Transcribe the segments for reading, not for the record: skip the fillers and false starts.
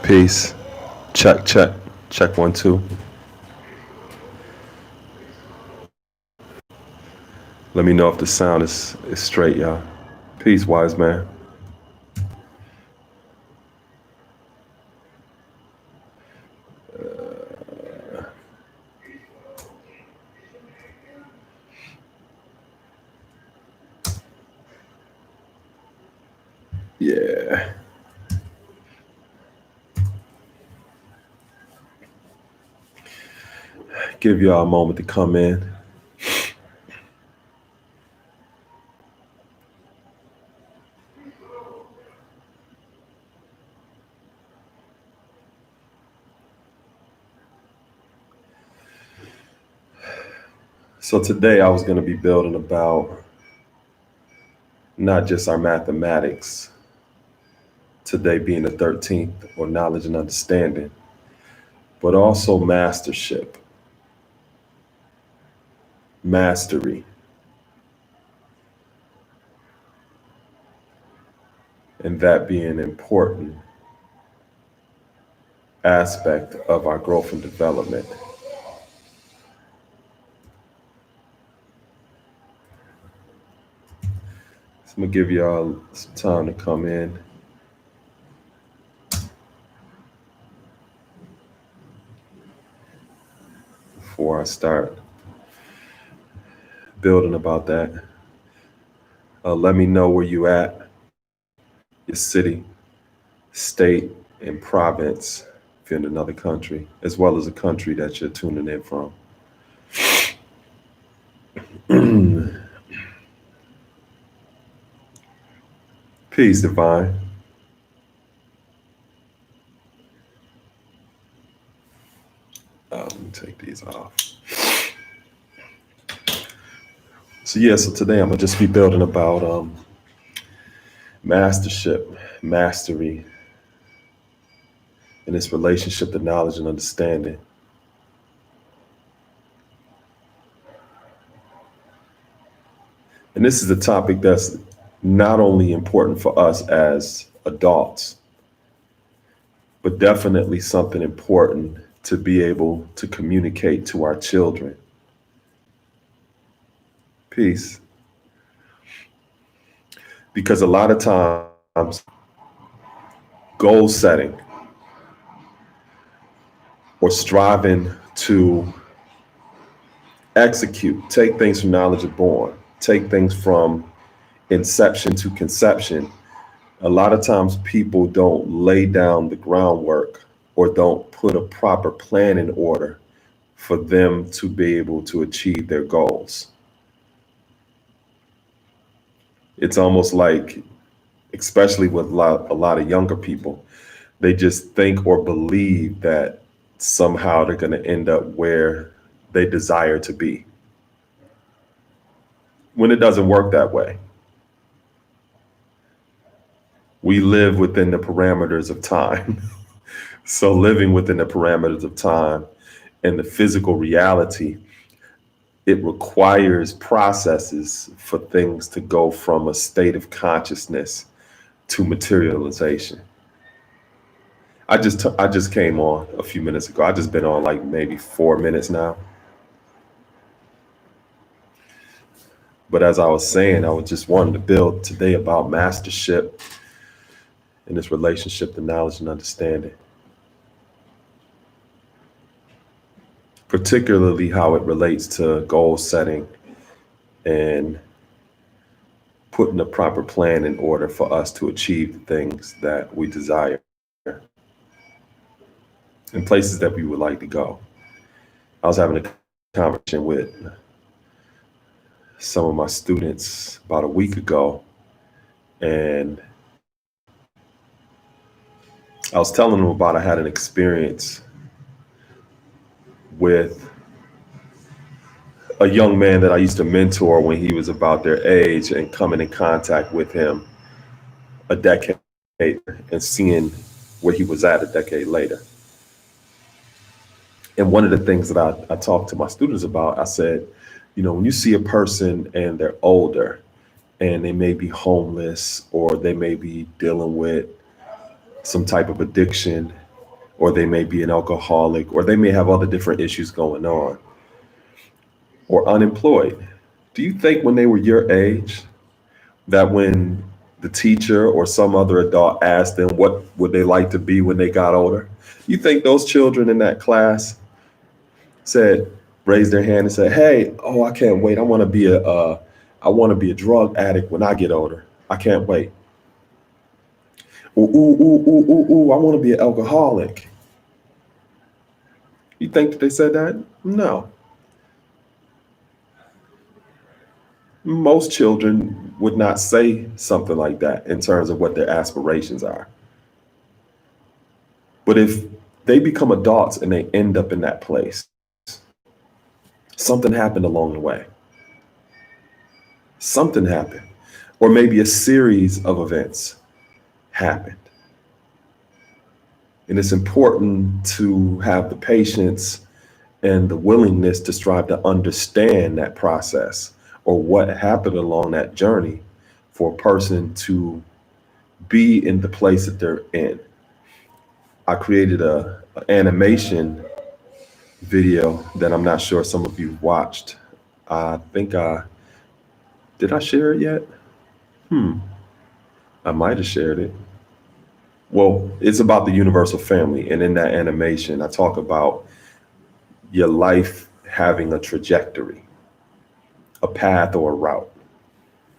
Peace. Check, check. Check 1, 2. Let me know if the sound is straight, y'all. Peace, wise man. Yeah. Give y'all a moment to come in. So today I was going to be building about not just our mathematics, today being the 13th, or knowledge and understanding, but also mastership, mastery, and that being an important aspect of our growth and development. So I'm gonna give y'all some time to come in. Before I start building about that, let me know where you at, your city, state, and province, if you're in another country, as well as a country that you're tuning in from. Peace, divine. Let me take these off. So today I'm gonna just be building about mastership, mastery, and its relationship to knowledge and understanding. And this is a topic that's not only important for us as adults, but definitely something important to be able to communicate to our children. Peace. Because a lot of times, goal setting or striving to execute, take things from knowledge of born, take things from inception to conception. A lot of times people don't lay down the groundwork or don't put a proper plan in order for them to be able to achieve their goals. It's almost like, especially with a lot of younger people, they just think or believe that somehow they're going to end up where they desire to be, when it doesn't work that way. We live within the parameters of time. So living within the parameters of time and the physical reality, it requires processes for things to go from a state of consciousness to materialization. I just came on a few minutes ago. I just been on like maybe 4 minutes now. But as I was saying, I was just wanting to build today about mastership and its relationship to knowledge and understanding. Particularly how it relates to goal setting and putting a proper plan in order for us to achieve the things that we desire and places that we would like to go. I was having a conversation with some of my students about a week ago, and I was telling them about I had an experience with a young man that I used to mentor when he was about their age, and coming in contact with him a decade later and seeing where he was at a decade later. And one of the things that I talked to my students about, I said, when you see a person and they're older and they may be homeless or they may be dealing with some type of addiction or they may be an alcoholic, or they may have other different issues going on, or unemployed. Do you think when they were your age that when the teacher or some other adult asked them what would they like to be when they got older, you think those children in that class said, raised their hand and said, "Hey, oh, I can't wait. I want to be a drug addict when I get older. I can't wait. Ooh, ooh, ooh, ooh, ooh, ooh, I want to be an alcoholic." You think that they said that? No. Most children would not say something like that in terms of what their aspirations are. But if they become adults and they end up in that place, something happened along the way. Something happened. Or maybe a series of events happened. And it's important to have the patience and the willingness to strive to understand that process or what happened along that journey for a person to be in the place that they're in. I created a animation video that I'm not sure some of you watched. I think did I share it yet? I might have shared it. Well, it's about the universal family. And in that animation, I talk about your life having a trajectory, a path or a route.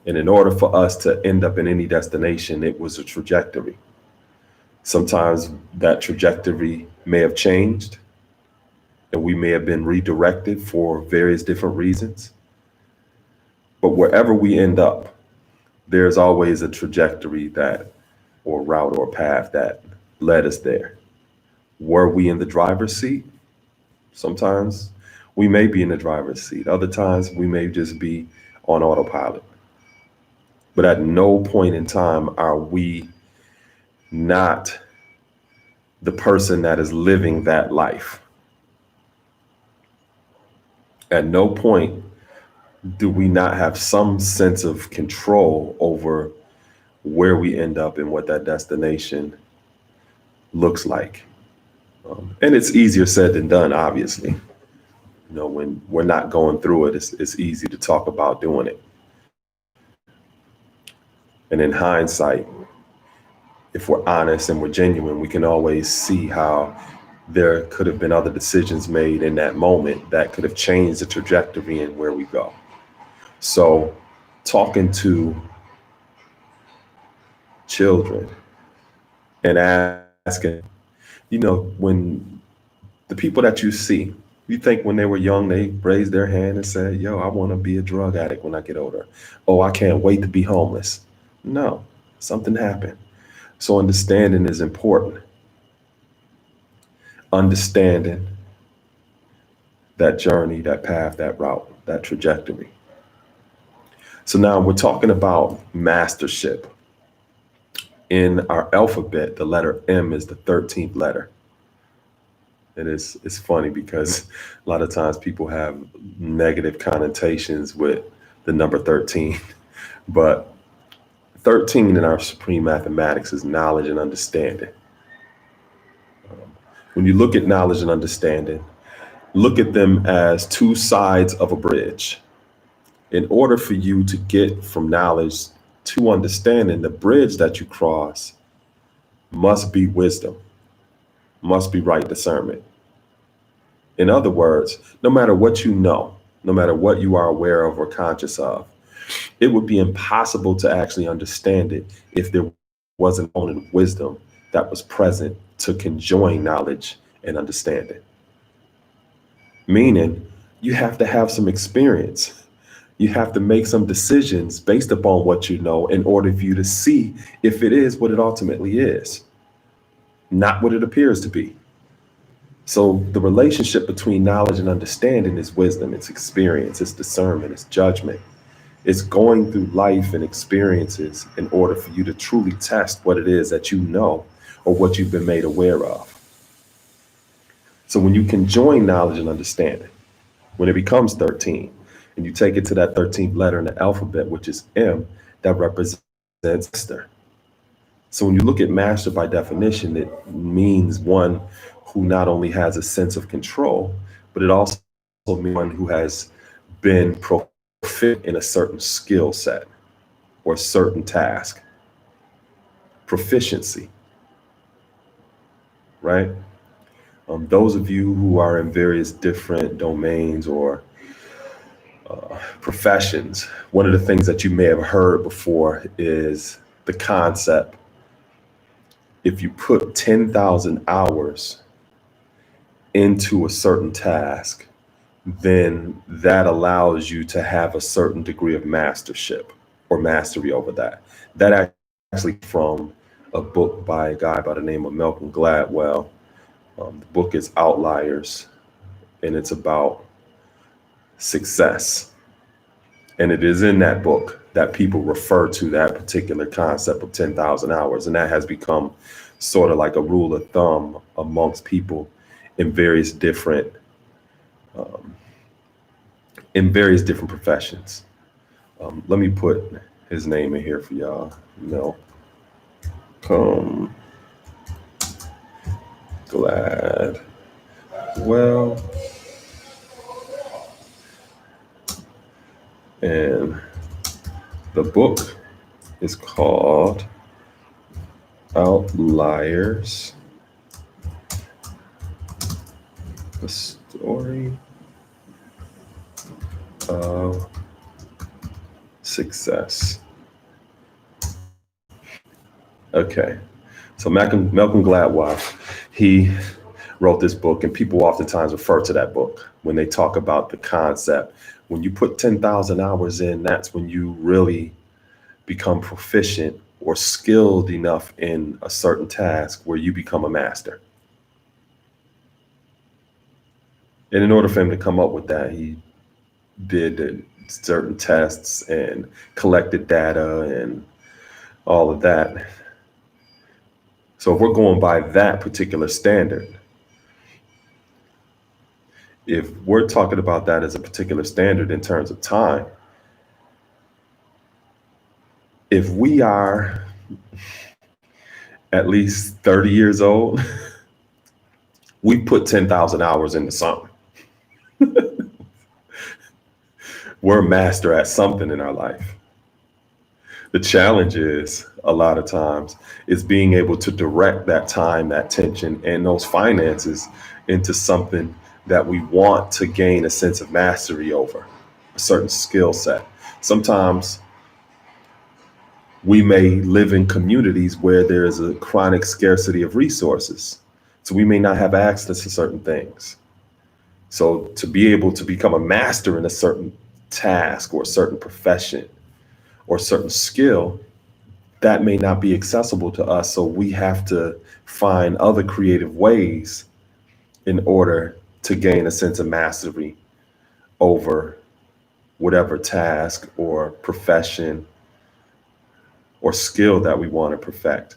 And in order for us to end up in any destination, it was a trajectory. Sometimes that trajectory may have changed and we may have been redirected for various different reasons. But wherever we end up, there's always a trajectory that, or route or path that led us there. Were we in the driver's seat? Sometimes we may be in the driver's seat. Other times we may just be on autopilot. But at no point in time are we not the person that is living that life. At no point do we not have some sense of control over where we end up and what that destination looks like. And it's easier said than done, obviously. When we're not going through it, it's easy to talk about doing it. And in hindsight, if we're honest and we're genuine, we can always see how there could have been other decisions made in that moment that could have changed the trajectory and where we go. So talking to children and asking, when the people that you see, you think when they were young, they raised their hand and said, "Yo, I want to be a drug addict when I get older. Oh, I can't wait to be homeless." No, something happened. So understanding is important. Understanding that journey, that path, that route, that trajectory. So now we're talking about mastership. In our alphabet, the letter M is the 13th letter. And it's funny because a lot of times people have negative connotations with the number 13. But 13 in our supreme mathematics is knowledge and understanding. When you look at knowledge and understanding, look at them as two sides of a bridge. In order for you to get from knowledge to understanding, the bridge that you cross must be wisdom, must be right discernment. In other words, no matter what you know, no matter what you are aware of or conscious of, it would be impossible to actually understand it if there wasn't only wisdom that was present to conjoin knowledge and understanding. Meaning, you have to have some experience. You have to make some decisions based upon what you know in order for you to see if it is what it ultimately is, not what it appears to be. So the relationship between knowledge and understanding is wisdom, it's experience, it's discernment, it's judgment. It's going through life and experiences in order for you to truly test what it is that you know or what you've been made aware of. So when you can join knowledge and understanding, when it becomes 13, and you take it to that 13th letter in the alphabet, which is M, that represents master. So when you look at master by definition, it means one who not only has a sense of control, but it also means one who has been proficient in a certain skill set or certain task. Proficiency, right? Those of you who are in various different domains or professions, one of the things that you may have heard before is the concept: if you put 10,000 hours into a certain task, then that allows you to have a certain degree of mastership or mastery over that. That actually from a book by a guy by the name of Malcolm Gladwell. The book is Outliers, and it's about success. And it is in that book that people refer to that particular concept of 10,000 hours. And that has become sort of like a rule of thumb amongst people in various different professions. Let me put his name in here for y'all. Malcolm Gladwell. And the book is called Outliers, the story of success. Okay, so Malcolm Gladwell, he wrote this book, and people oftentimes refer to that book when they talk about the concept. When you put 10,000 hours in, that's when you really become proficient or skilled enough in a certain task where you become a master. And in order for him to come up with that, he did certain tests and collected data and all of that. So if we're going by that particular standard, if we're talking about that as a particular standard in terms of time, if we are at least 30 years old, we put 10,000 hours into something. We're a master at something in our life. The challenge is, a lot of times, is being able to direct that time, that attention, and those finances into something that we want to gain a sense of mastery over, a certain skill set. Sometimes we may live in communities where there is a chronic scarcity of resources. So we may not have access to certain things. So to be able to become a master in a certain task or a certain profession or a certain skill, that may not be accessible to us. So we have to find other creative ways in order to gain a sense of mastery over whatever task or profession or skill that we want to perfect.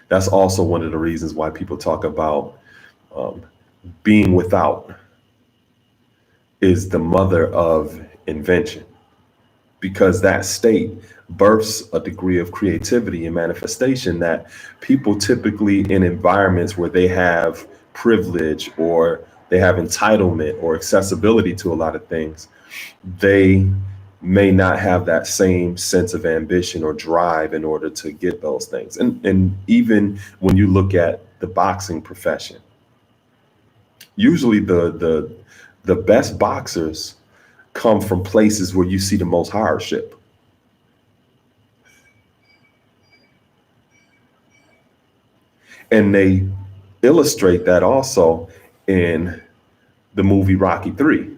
That's also one of the reasons why people talk about being without is the mother of invention, because that state births a degree of creativity and manifestation that people typically in environments where they have privilege or they have entitlement or accessibility to a lot of things, they may not have that same sense of ambition or drive in order to get those things. And even when you look at the boxing profession, usually the best boxers come from places where you see the most hardship. And they illustrate that also in the movie Rocky III.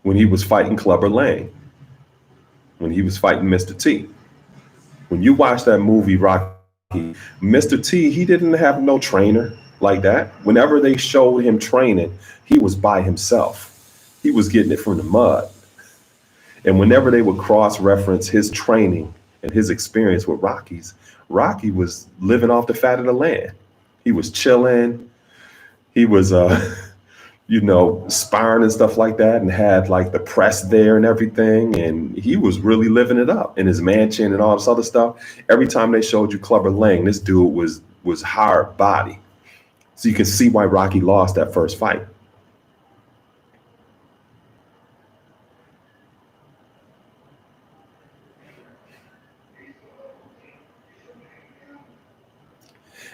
When he was fighting Clubber Lang, when he was fighting Mr. T. When you watch that movie Rocky, Mr. T, he didn't have no trainer like that. Whenever they showed him training, he was by himself. He was getting it from the mud. And whenever they would cross-reference his training and his experience with Rocky was living off the fat of the land. He was chilling. He was, sparring and stuff like that, and had like the press there and everything. And he was really living it up in his mansion and all this other stuff. Every time they showed you Clubber Lang, this dude was hard body. So you can see why Rocky lost that first fight.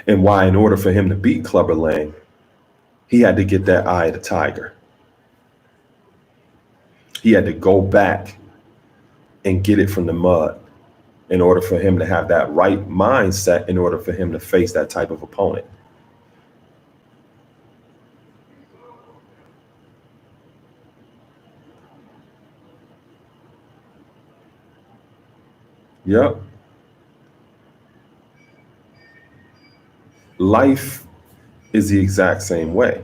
And why, in order for him to beat Clubber Lang, he had to get that eye of the tiger. He had to go back and get it from the mud in order for him to have that right mindset, in order for him to face that type of opponent. Yep. Life is the exact same way.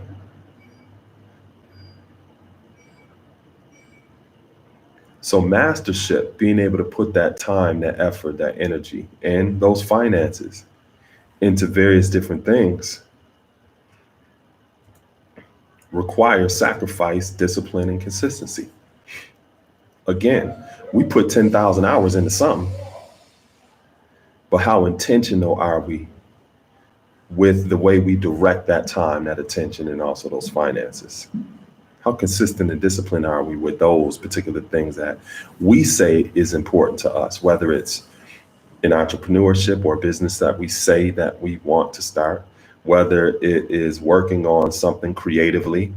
So mastership, being able to put that time, that effort, that energy, and those finances into various different things requires sacrifice, discipline, and consistency. Again, we put 10,000 hours into something, but how intentional are we with the way we direct that time, that attention, and also those finances? How consistent and disciplined are we with those particular things that we say is important to us, whether it's in entrepreneurship or business that we say that we want to start, whether it is working on something creatively,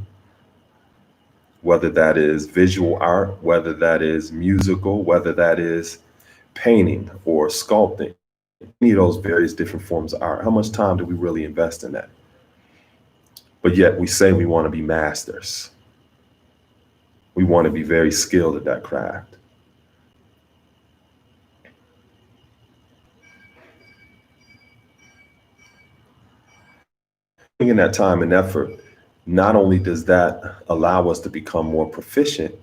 whether that is visual art, whether that is musical, whether that is painting or sculpting, any of those various different forms of art. How much time do we really invest in that? But yet we say we want to be masters. We want to be very skilled at that craft. In that time and effort, not only does that allow us to become more proficient,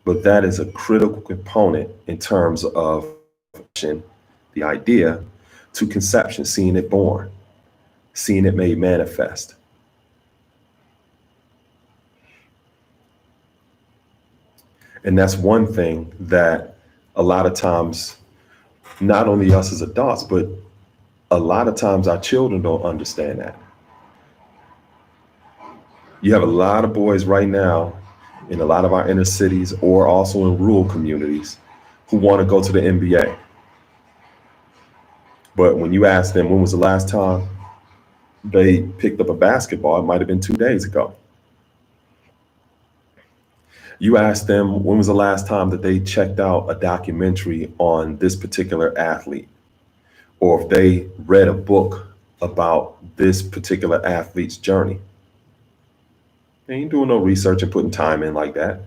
but that is a critical component in terms of the idea to conception, seeing it born, seeing it made manifest. And that's one thing that a lot of times, not only us as adults, but a lot of times our children don't understand that. You have a lot of boys right now in a lot of our inner cities or also in rural communities who want to go to the NBA. But when you ask them when was the last time they picked up a basketball, it might have been 2 days ago. You ask them when was the last time that they checked out a documentary on this particular athlete, or if they read a book about this particular athlete's journey. They ain't doing no research and putting time in like that.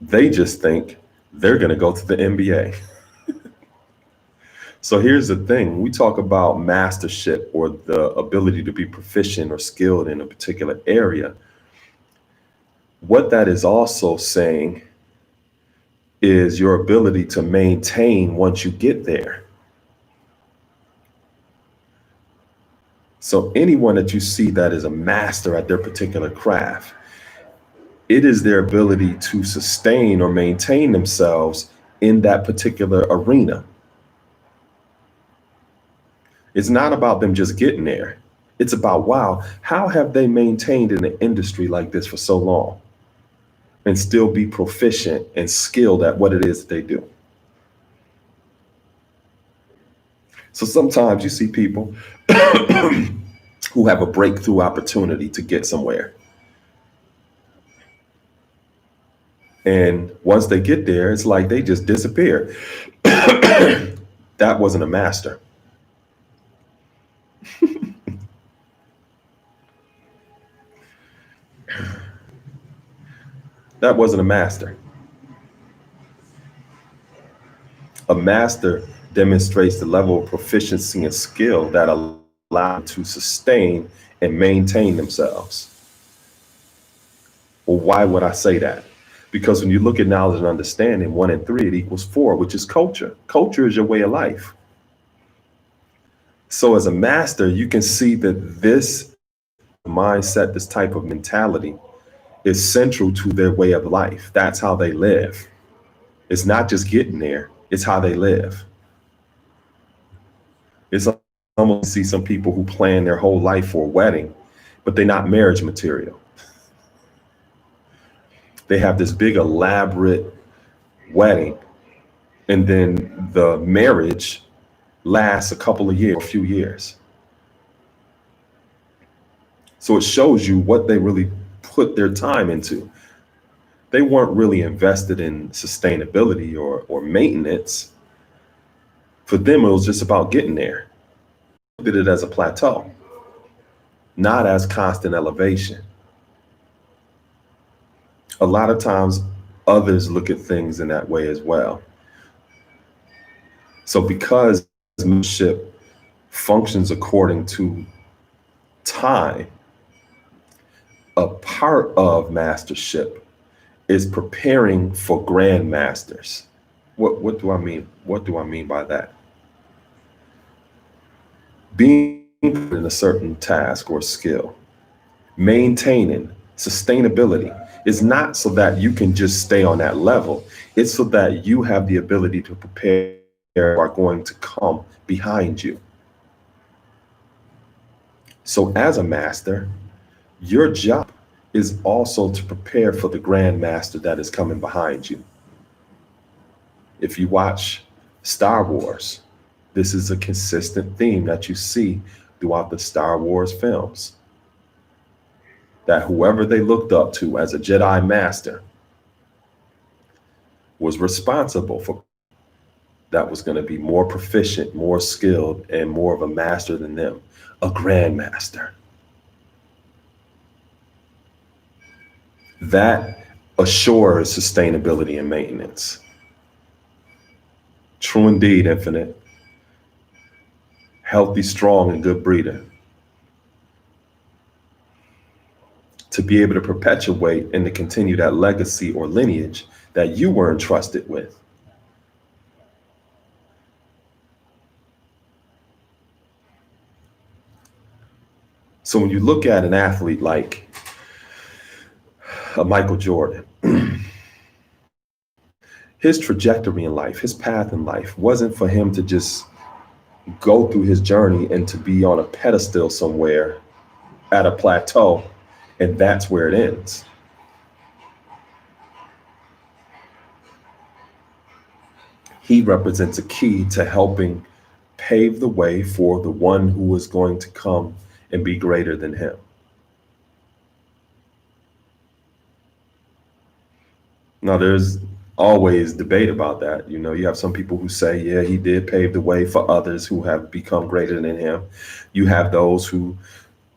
They just think they're going to go to the NBA. So here's the thing. We talk about mastership or the ability to be proficient or skilled in a particular area. What that is also saying is your ability to maintain once you get there. So anyone that you see that is a master at their particular craft, it is their ability to sustain or maintain themselves in that particular arena. It's not about them just getting there. It's about, wow, how have they maintained in an industry like this for so long and still be proficient and skilled at what it is that they do? So sometimes you see people who have a breakthrough opportunity to get somewhere. And once they get there, it's like they just disappear. That wasn't a master. That wasn't a master. A master demonstrates the level of proficiency and skill that allow them to sustain and maintain themselves. Well, why would I say that? Because when you look at knowledge and understanding, 1 and 3, it equals 4, which is culture. Culture is your way of life. So as a master, you can see that this mindset, this type of mentality is central to their way of life. That's how they live. It's not just getting there, it's how they live. It's almost see some people who plan their whole life for a wedding, but they're not marriage material. They have this big elaborate wedding, and then the marriage lasts a couple of years, a few years. So it shows you what they really put their time into. They weren't really invested in sustainability or maintenance. For them, it was just about getting there. They did it as a plateau, not as constant elevation. A lot of times, others look at things in that way as well. So because membership functions according to time, a part of mastership is preparing for grandmasters. What do I mean? What do I mean by that? Being in a certain task or skill, maintaining sustainability is not so that you can just stay on that level. It's so that you have the ability to prepare who are going to come behind you. So as a master, your job is also to prepare for the grandmaster that is coming behind you. If you watch Star Wars, this is a consistent theme that you see throughout the Star Wars films. That whoever they looked up to as a Jedi master was responsible for that was going to be more proficient, more skilled, and more of a master than them, a grandmaster. That assures sustainability and maintenance. True indeed, Infinite. Healthy, strong, and good breeder. To be able to perpetuate and to continue that legacy or lineage that you were entrusted with. So when you look at an athlete like a Michael Jordan, his trajectory in life, his path in life wasn't for him to just go through his journey and to be on a pedestal somewhere at a plateau, and that's where it ends. He represents a key to helping pave the way for the one who is going to come and be greater than him. Now, there's always debate about that. You know, you have some people who say, yeah, he did pave the way for others who have become greater than him. You have those who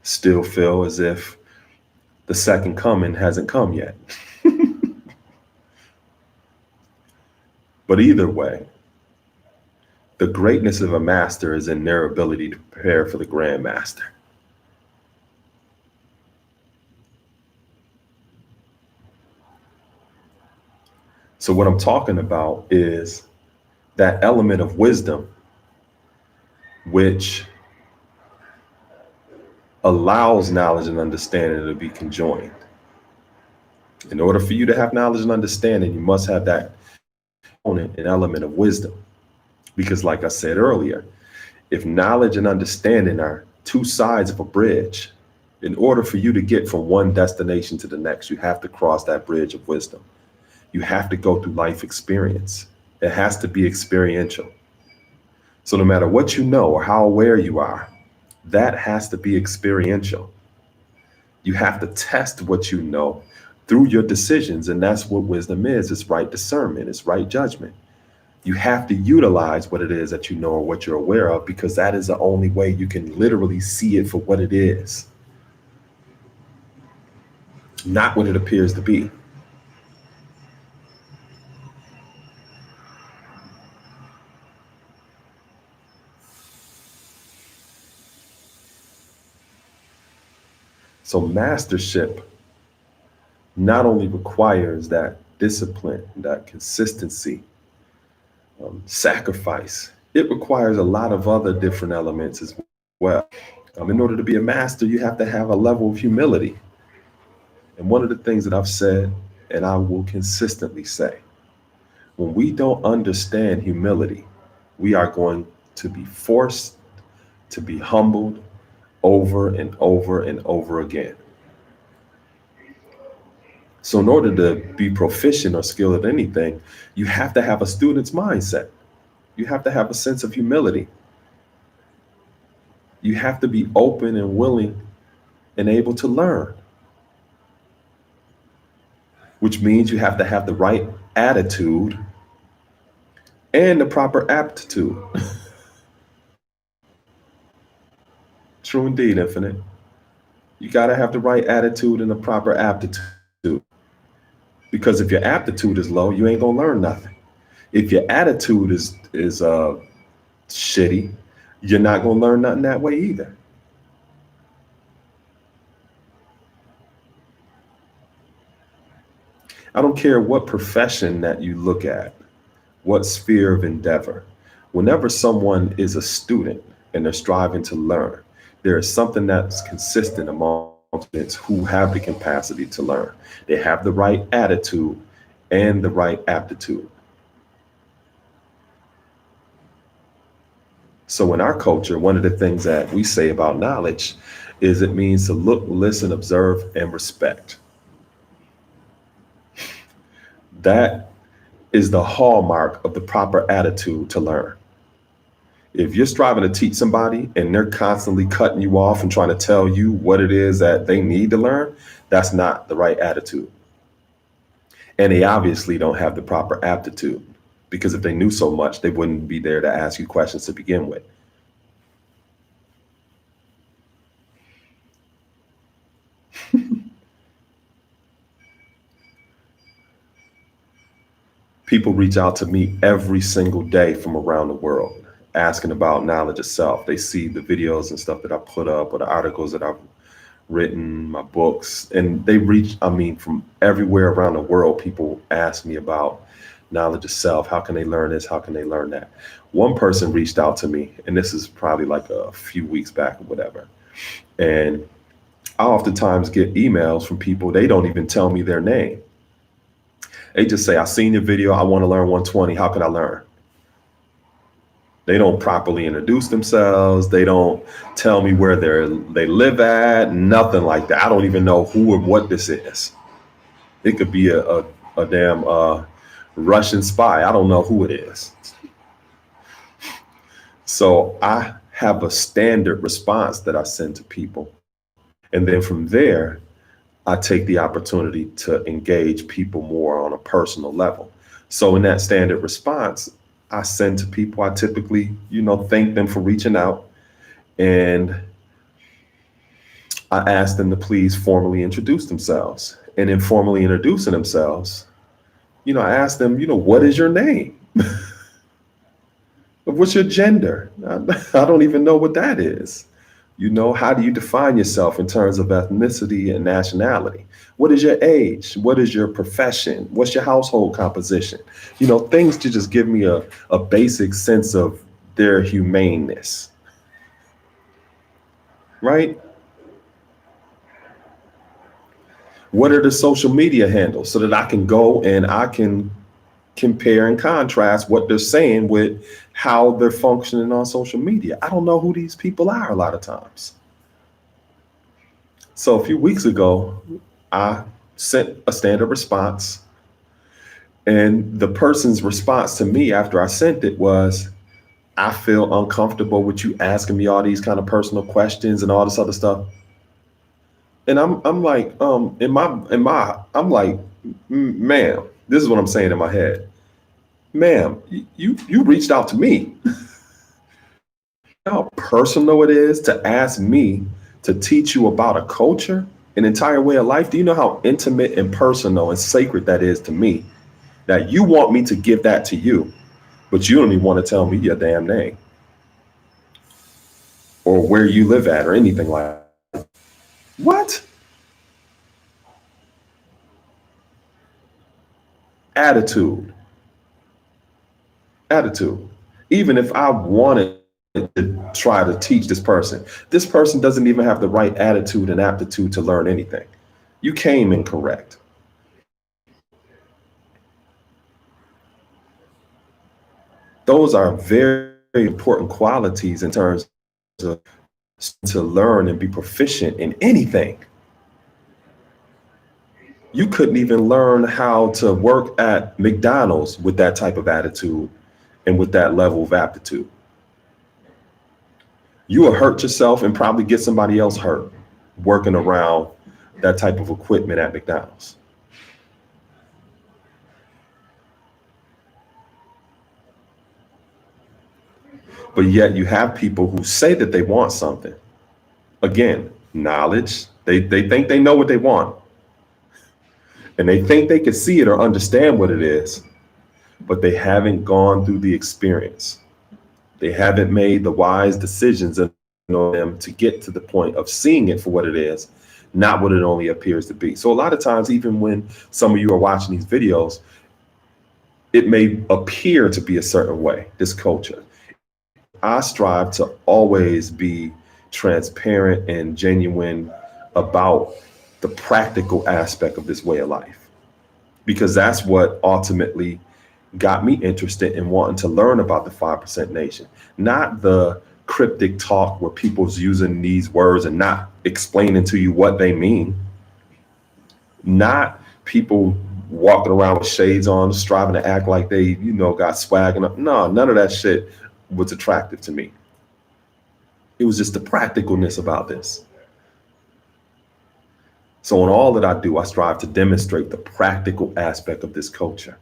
still feel as if the second coming hasn't come yet. But either way, the greatness of a master is in their ability to prepare for the grandmaster. So what I'm talking about is that element of wisdom which allows knowledge and understanding to be conjoined. In order for you to have knowledge and understanding, you must have that component, an element of wisdom. Because like I said earlier, if knowledge and understanding are two sides of a bridge, in order for you to get from one destination to the next, you have to cross that bridge of wisdom. You have to go through life experience. It has to be experiential. So no matter what you know or how aware you are, that has to be experiential. You have to test what you know through your decisions. And that's what wisdom is. It's right discernment. It's right judgment. You have to utilize what it is that you know or what you're aware of, because that is the only way you can literally see it for what it is, not what it appears to be. So mastership not only requires that discipline, that consistency, sacrifice, it requires a lot of other different elements as well. In order to be a master, you have to have a level of humility. And one of the things that I've said, and I will consistently say, when we don't understand humility, we are going to be forced to be humbled over and over and over again. So, in order to be proficient or skilled at anything, you have to have a student's mindset. You have to have a sense of humility. You have to be open and willing and able to learn, which means you have to have the right attitude and the proper aptitude. True indeed, Infinite. You got to have the right attitude and the proper aptitude. Because if your aptitude is low, you ain't gonna learn nothing. If your attitude is shitty, you're not gonna learn nothing that way either. I don't care what profession that you look at, what sphere of endeavor. Whenever someone is a student and they're striving to learn, there is something that's consistent among students who have the capacity to learn. They have the right attitude and the right aptitude. So in our culture, one of the things that we say about knowledge is it means to look, listen, observe, and respect. That is the hallmark of the proper attitude to learn. If you're striving to teach somebody and they're constantly cutting you off and trying to tell you what it is that they need to learn, that's not the right attitude. And they obviously don't have the proper aptitude, because if they knew so much, they wouldn't be there to ask you questions to begin with. People reach out to me every single day from around the world asking about knowledge itself. They see the videos and stuff that I put up or the articles that I've written, my books, and they reach, I mean, from everywhere around the world. People ask me about knowledge itself. How can they learn this? How can they learn that? One person reached out to me, and this is probably like a few weeks back or whatever. And I oftentimes get emails from people, they don't even tell me their name. They just say, I seen your video, I want to learn 120, how can I learn? They don't properly introduce themselves. They don't tell me where they live at, nothing like that. I don't even know who or what this is. It could be a damn Russian spy. I don't know who it is. So I have a standard response that I send to people. And then from there, I take the opportunity to engage people more on a personal level. So in that standard response, I send to people, I typically, thank them for reaching out. And I ask them to please formally introduce themselves. And in formally introducing themselves, I ask them, what is your name? What's your gender? I don't even know what that is. How do you define yourself in terms of ethnicity and nationality? What is your age? What is your profession? What's your household composition? Things to just give me a basic sense of their humaneness. Right? What are the social media handles so that I can go and I can compare and contrast what they're saying with how they're functioning on social media? I don't know who these people are a lot of times. So a few weeks ago, I sent a standard response, and the person's response to me after I sent it was, I feel uncomfortable with you asking me all these kind of personal questions and all this other stuff. And I'm like, I'm like, ma'am, this is what I'm saying in my head. Ma'am, you reached out to me. How personal it is to ask me to teach you about a culture, an entire way of life. Do you know how intimate and personal and sacred that is to me? That you want me to give that to you, but you don't even want to tell me your damn name or where you live at or anything like that. What? Attitude. Even if I wanted to try to teach this person doesn't even have the right attitude and aptitude to learn anything. You came incorrect. Those are very, very important qualities in terms of to learn and be proficient in anything. You couldn't even learn how to work at McDonald's with that type of attitude and with that level of aptitude. You will hurt yourself and probably get somebody else hurt working around that type of equipment at McDonald's. But yet you have people who say that they want something. Again, knowledge. They think they know what they want. And they think they can see it or understand what it is, but they haven't gone through the experience. They haven't made the wise decisions in them to get to the point of seeing it for what it is, not what it only appears to be. So a lot of times, even when some of you are watching these videos, it may appear to be a certain way, this culture. I strive to always be transparent and genuine about the practical aspect of this way of life, because that's what ultimately got me interested in wanting to learn about the 5% nation, not the cryptic talk where people's using these words and not explaining to you what they mean, not people walking around with shades on, striving to act like they, got swag. No, none of that shit was attractive to me. It was just the practicalness about this. So in all that I do, I strive to demonstrate the practical aspect of this culture,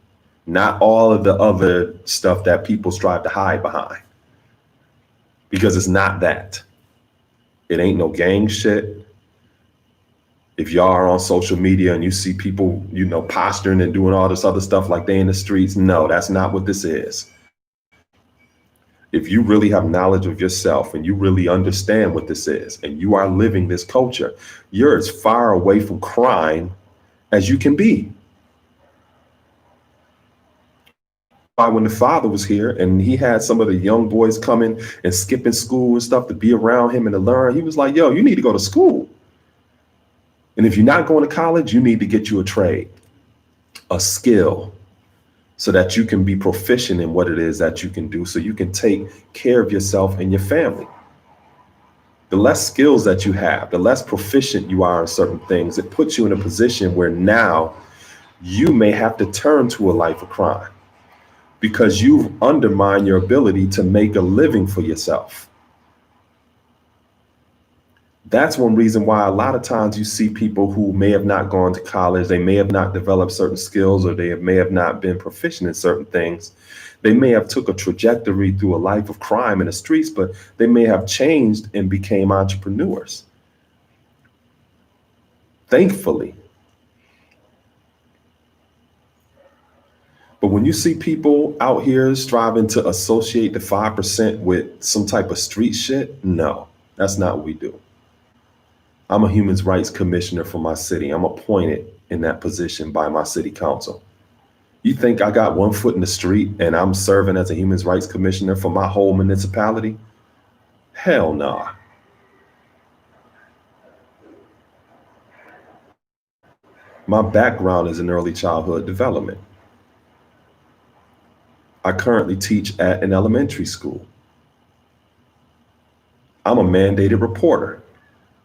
not all of the other stuff that people strive to hide behind, because it's not that. It ain't no gang shit. If y'all are on social media and you see people, posturing and doing all this other stuff like they in the streets, no, that's not what this is. If you really have knowledge of yourself and you really understand what this is and you are living this culture, you're as far away from crime as you can be. When the father was here and he had some of the young boys coming and skipping school and stuff to be around him and to learn, he was like, yo, you need to go to school. And if you're not going to college, you need to get you a trade, a skill, so that you can be proficient in what it is that you can do, so you can take care of yourself and your family. The less skills that you have, the less proficient you are in certain things, it puts you in a position where now you may have to turn to a life of crime because you've undermined your ability to make a living for yourself. That's one reason why a lot of times you see people who may have not gone to college, they may have not developed certain skills, or they may have not been proficient in certain things. They may have took a trajectory through a life of crime in the streets, but they may have changed and became entrepreneurs. Thankfully. But when you see people out here striving to associate the 5% with some type of street shit, no, that's not what we do. I'm a human rights commissioner for my city. I'm appointed in that position by my city council. You think I got one foot in the street and I'm serving as a human rights commissioner for my whole municipality? Hell nah. My background is in early childhood development. I currently teach at an elementary school. I'm a mandated reporter,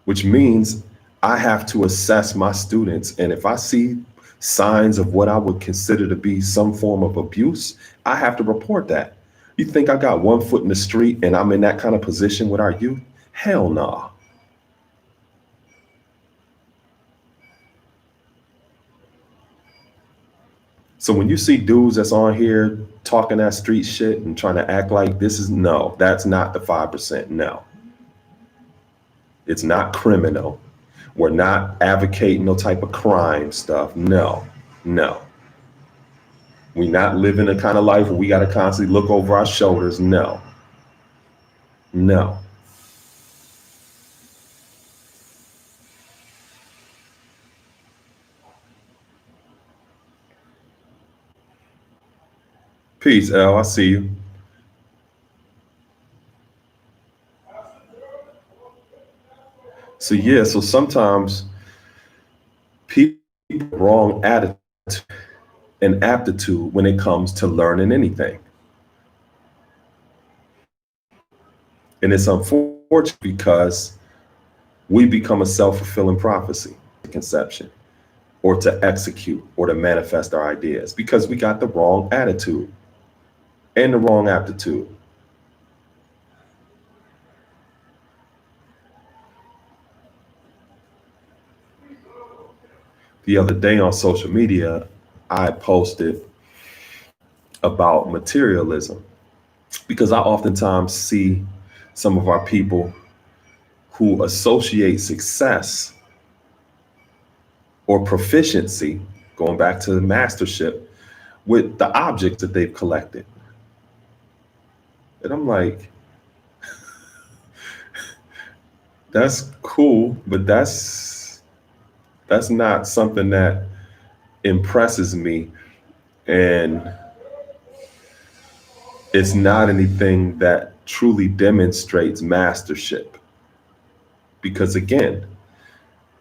which means I have to assess my students. And if I see signs of what I would consider to be some form of abuse, I have to report that. You think I got one foot in the street and I'm in that kind of position with our youth? Hell no. Nah. So when you see dudes that's on here talking that street shit and trying to act like this is, no, that's not the 5%. No. It's not criminal. We're not advocating no type of crime stuff. No, no. We're not living a kind of life where we got to constantly look over our shoulders. No, no. Peace, L. I see you. So yeah, so sometimes wrong attitude and aptitude when it comes to learning anything. And it's unfortunate because we become a self-fulfilling prophecy, conception, or to execute or to manifest our ideas because we got the wrong attitude and the wrong aptitude. The other day on social media, I posted about materialism because I oftentimes see some of our people who associate success or proficiency, going back to the mastership, with the objects that they've collected. And I'm like, that's cool, but that's not something that impresses me. And it's not anything that truly demonstrates mastership. Because again,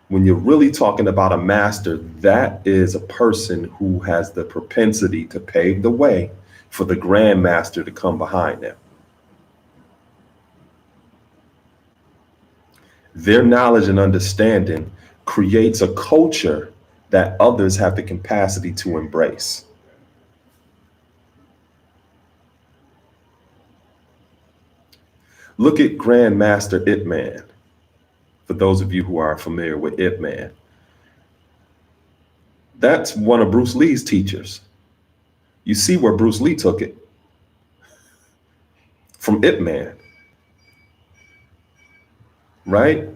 when you're really talking about a master, that is a person who has the propensity to pave the way for the grandmaster to come behind them. Their knowledge and understanding creates a culture that others have the capacity to embrace. Look at Grandmaster Ip Man. For those of you who are familiar with Ip Man, that's one of Bruce Lee's teachers. You see where Bruce Lee took it from Ip Man, right?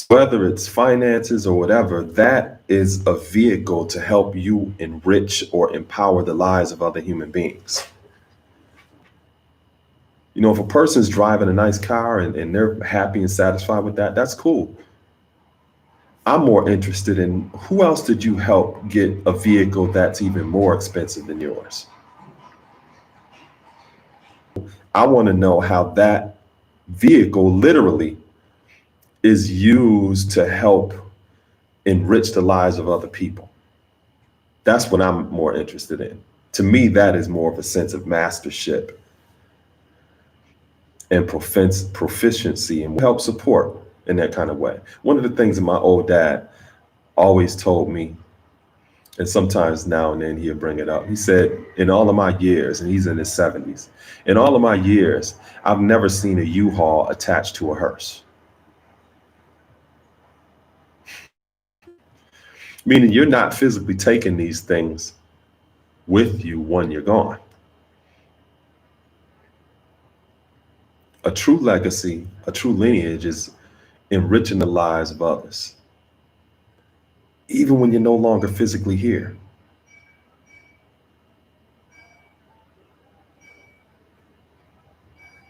Whether it's finances or whatever, that is a vehicle to help you enrich or empower the lives of other human beings. You know, if a person's driving a nice car and they're happy and satisfied with that, that's cool. I'm more interested in who else did you help get a vehicle that's even more expensive than yours? I want to know how that vehicle literally is used to help enrich the lives of other people. That's what I'm more interested in. To me, that is more of a sense of mastership and proficiency and help support in that kind of way. One of the things that my old dad always told me, and sometimes now and then he'll bring it up. He said, in all of my years, and he's in his 70s, in all of my years, I've never seen a U-Haul attached to a hearse. Meaning you're not physically taking these things with you when you're gone. A true legacy, a true lineage is enriching the lives of others, even when you're no longer physically here.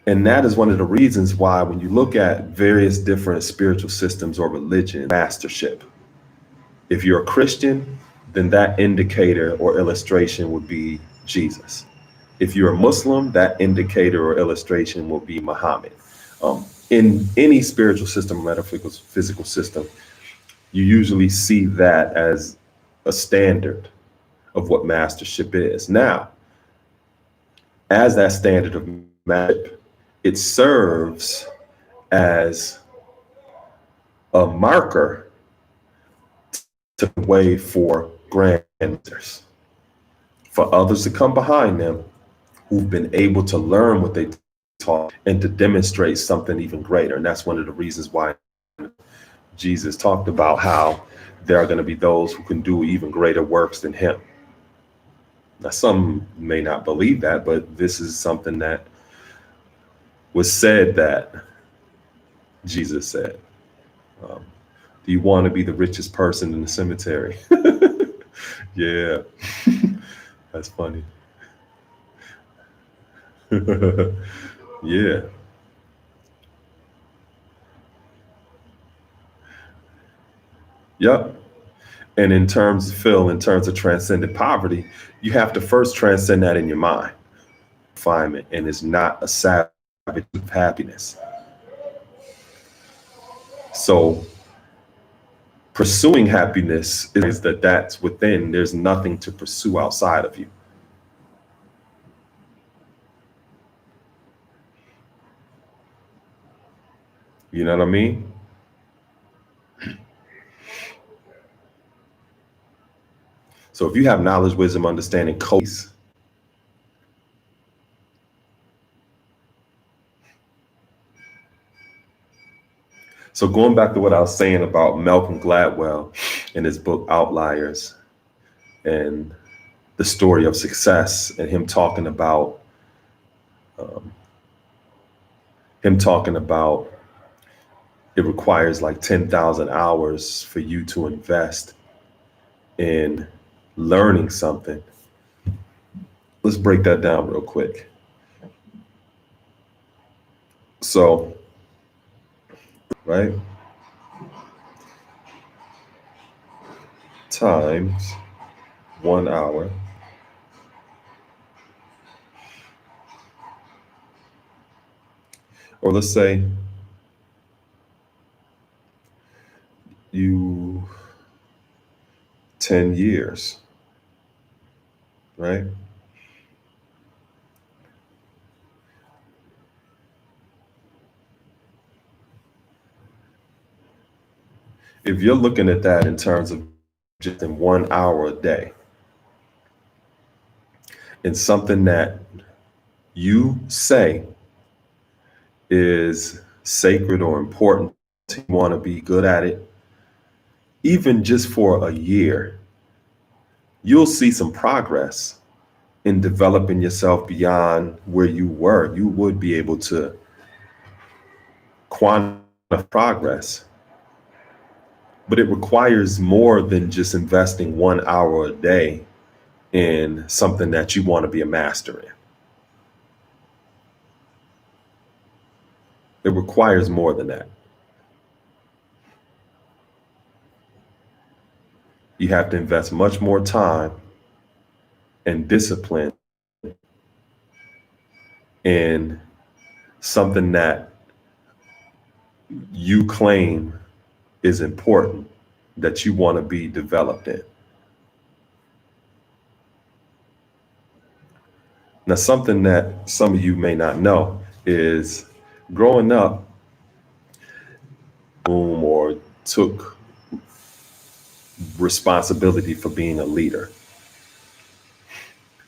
And that is one of the reasons why when you look at various different spiritual systems or religion, mastership, if you're a Christian, then that indicator or illustration would be Jesus. If you're a Muslim, that indicator or illustration will be Muhammad. In any spiritual system, metaphysical system, you usually see that as a standard of what mastership is. Now, as that standard of mastership, it serves as a marker to way for grandmasters, for others to come behind them who've been able to learn what they taught and to demonstrate something even greater. And that's one of the reasons why Jesus talked about how there are going to be those who can do even greater works than him. Now, some may not believe that, but this is something that was said that Jesus said. Do you want to be the richest person in the cemetery? Yeah, that's funny. Yeah. Yep. And in terms of transcendent poverty, you have to first transcend that in your mind. Refinement, and is not a savage of happiness. So pursuing happiness is that's within. There's nothing to pursue outside of you. You know what I mean? So if you have knowledge, wisdom, understanding, codes. So going back to what I was saying about Malcolm Gladwell in his book Outliers and the story of success, and um, him talking about it requires like 10,000 hours for you to invest in learning something. Let's break that down real quick. So, right, times 1 hour or let's say you 10 years, right? If you're looking at that in terms of just in 1 hour a day, in something that you say is sacred or important, you want to be good at it, even just for a year, you'll see some progress in developing yourself beyond where you were. You would be able to quantify progress, but it requires more than just investing 1 hour a day in something that you want to be a master in. It requires more than that. You have to invest much more time and discipline in something that you claim is important, that you want to be developed in. Now, something that some of you may not know is growing up, or took responsibility for being a leader.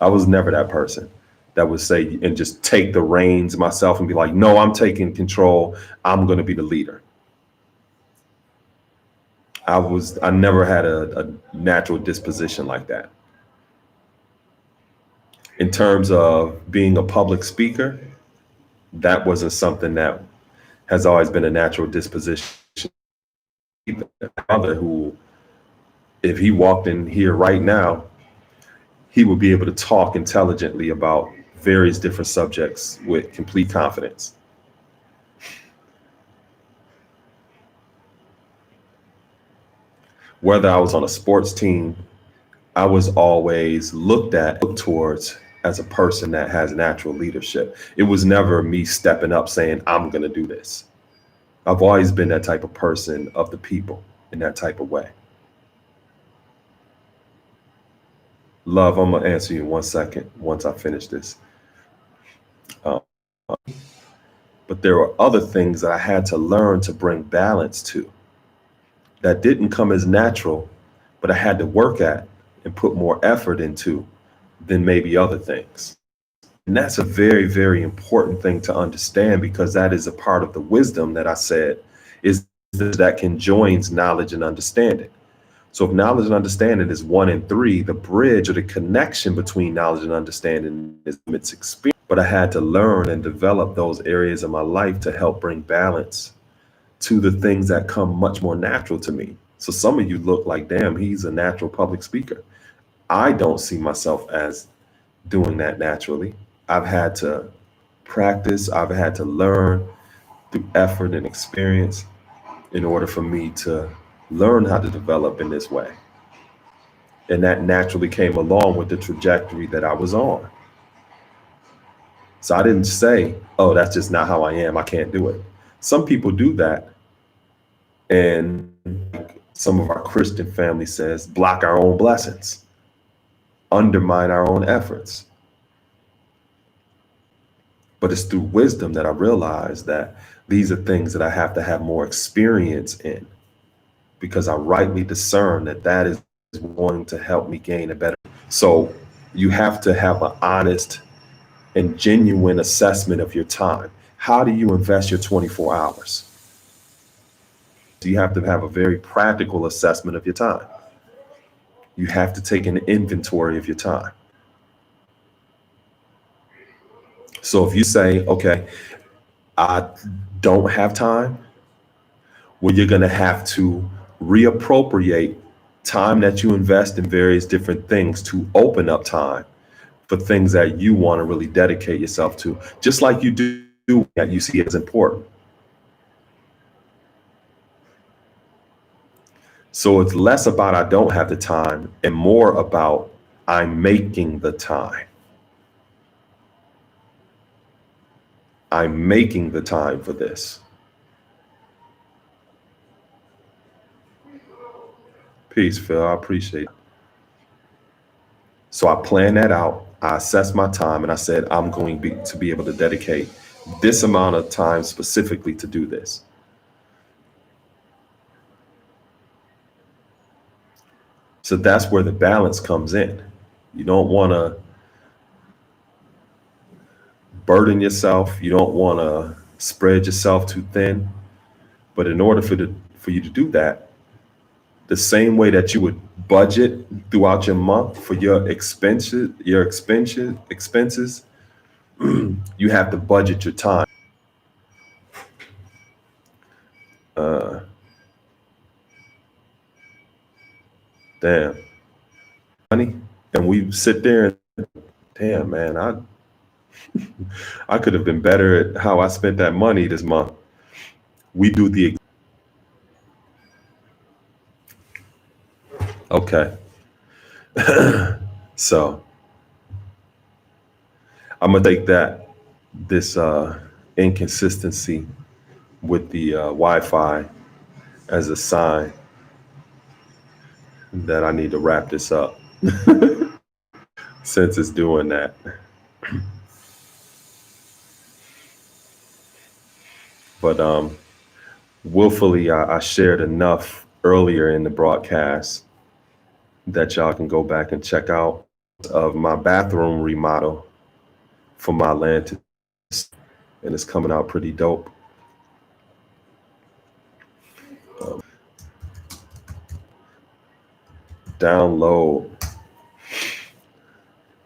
I was never that person that would say and just take the reins myself and be like, no, I'm taking control. I'm going to be the leader. I never had a natural disposition like that. In terms of being a public speaker, that wasn't something that has always been a natural disposition. My father, who, if he walked in here right now, he would be able to talk intelligently about various different subjects with complete confidence. Whether I was on a sports team, I was always looked towards as a person that has natural leadership. It was never me stepping up saying, I'm going to do this. I've always been that type of person of the people in that type of way. Love, I'm going to answer you in 1 second once I finish this. But there were other things that I had to learn to bring balance to that didn't come as natural, but I had to work at and put more effort into than maybe other things. And that's a very, very important thing to understand, because that is a part of the wisdom that I said is that conjoins knowledge and understanding. So if knowledge and understanding is 1 and 3, the bridge or the connection between knowledge and understanding is its experience. But I had to learn and develop those areas of my life to help bring balance to the things that come much more natural to me. So some of you look like, damn, he's a natural public speaker. I don't see myself as doing that naturally. I've had to practice, I've had to learn through effort and experience in order for me to learn how to develop in this way. And that naturally came along with the trajectory that I was on. So I didn't say, oh, that's just not how I am. I can't do it. Some people do that. And some of our Christian family says, block our own blessings, undermine our own efforts. But it's through wisdom that I realize that these are things that I have to have more experience in, because I rightly discern that that is going to help me gain a better. So you have to have an honest and genuine assessment of your time. How do you invest your 24 hours? You have to have a very practical assessment of your time. You have to take an inventory of your time. So if you say, okay, I don't have time, well, you're going to have to reappropriate time that you invest in various different things to open up time for things that you want to really dedicate yourself to, just like you do that you see as important. So it's less about I don't have the time and more about I'm making the time. I'm making the time for this. Peace, Phil. I appreciate it. So I planned that out. I assessed my time and I said, I'm going to be able to dedicate this amount of time specifically to do this. So that's where the balance comes in. You don't want to burden yourself. You don't want to spread yourself too thin. But in order for you to do that, the same way that you would budget throughout your month for your expenses, you have to budget your time. Damn, money, and we sit there and damn, man, I could have been better at how I spent that money this month. We do the okay. So I'm gonna take this inconsistency with the Wi-Fi as a sign that I need to wrap this up since it's doing that. But willfully, I shared enough earlier in the broadcast that y'all can go back and check out of my bathroom remodel for my Atlantis, and it's coming out pretty dope. Download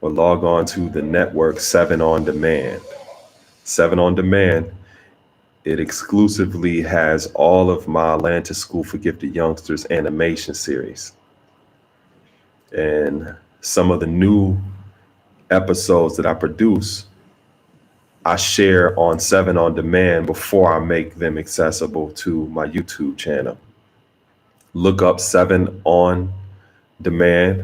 or log on to the network 7 on Demand. 7 on Demand, it exclusively has all of my Atlantis School for Gifted Youngsters animation series. And some of the new episodes that I produce, I share on 7 on Demand before I make them accessible to my YouTube channel. Look up 7 on Demand